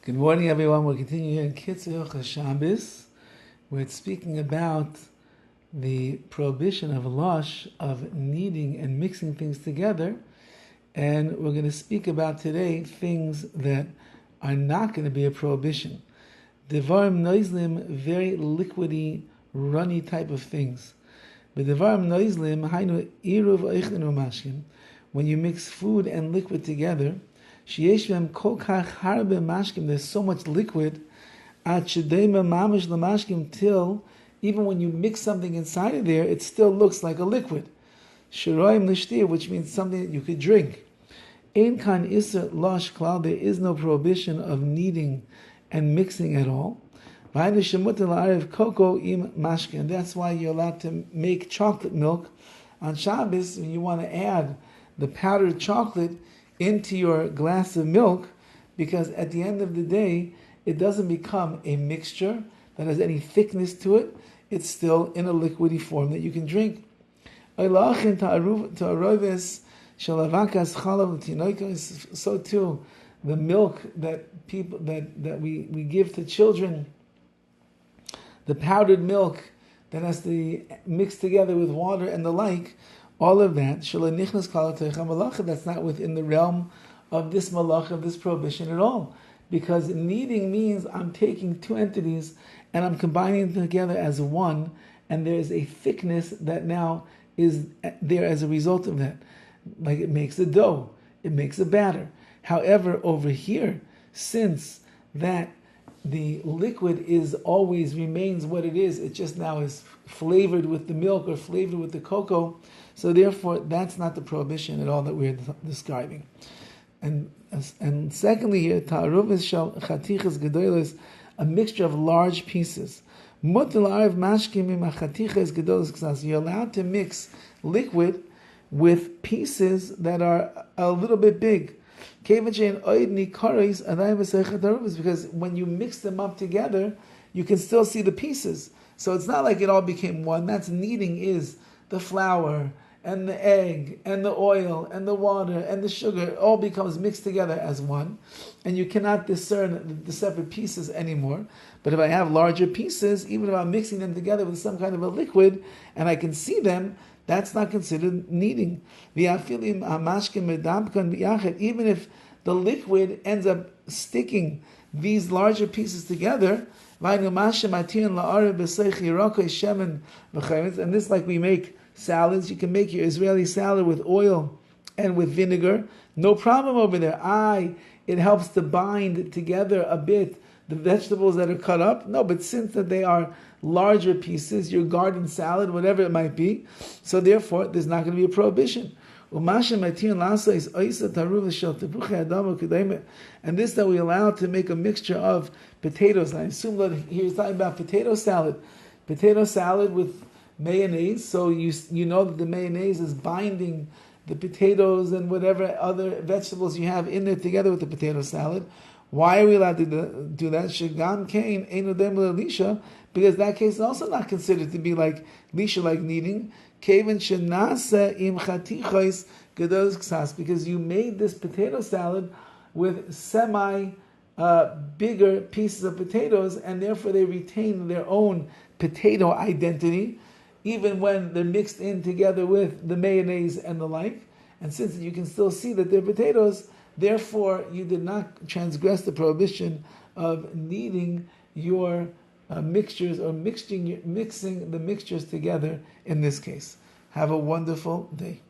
Good morning, everyone. We're continuing here in KITZUR, SHABBOS, where it's speaking about the prohibition of losh, of kneading and mixing things together. And we're going to speak about today things that are not going to be a prohibition. Devarim noizlim, very liquidy, runny type of things. But devarim noizlim, hainu iruv oichlin umashkim, when you mix food and liquid together, there's so much liquid, till even when you mix something inside of there, it still looks like a liquid. Which means something that you could drink. There is no prohibition of kneading and mixing at all. And that's why you're allowed to make chocolate milk on Shabbos when you want to add the powdered chocolate into your glass of milk, because at the end of the day, it doesn't become a mixture that has any thickness to it. It's still in a liquidy form that you can drink. So too, the milk that people that we give to children, the powdered milk that has to be mixed together with water and the like, all of that, that's not within the realm of this malach, of this prohibition at all. Because kneading means I'm taking two entities and I'm combining them together as one, and there's a thickness that now is there as a result of that. Like it makes a dough, it makes a batter. However, over here, since that the liquid is always remains what it is just now is flavored with the milk or flavored with the cocoa, so therefore that's not the prohibition at all that we're describing. And secondly here, ta'aruvas shel chatichas gedolos, a mixture of large pieces. You're allowed to mix liquid with pieces that are a little bit big. Because when you mix them up together, you can still see the pieces. So it's not like it all became one. That's kneading, is the flour and the egg and the oil and the water and the sugar. It all becomes mixed together as one. And you cannot discern the separate pieces anymore. But if I have larger pieces, even if I'm mixing them together with some kind of a liquid and I can see them, that's not considered kneading. Even if the liquid ends up sticking these larger pieces together, and this, like we make salads, you can make your Israeli salad with oil and with vinegar, no problem over there. It helps to bind together a bit the vegetables that are cut up. No, but since that they are larger pieces, your garden salad, whatever it might be, so therefore there's not going to be a prohibition. And this that we allow to make a mixture of potatoes. And I assume that he's talking about potato salad with mayonnaise. So you know that the mayonnaise is binding the potatoes and whatever other vegetables you have in there together with the potato salad. Why are we allowed to do that? Shegam kain einu dem l'lisha, because that case is also not considered to be like lisha, like kneading. Kevin shenasa im chatichos gedolos ksas, because you made this potato salad with bigger pieces of potatoes, and therefore they retain their own potato identity, even when they're mixed in together with the mayonnaise and the like. And since you can still see that they're potatoes, therefore you did not transgress the prohibition of kneading your mixtures or mixing the mixtures together in this case. Have a wonderful day.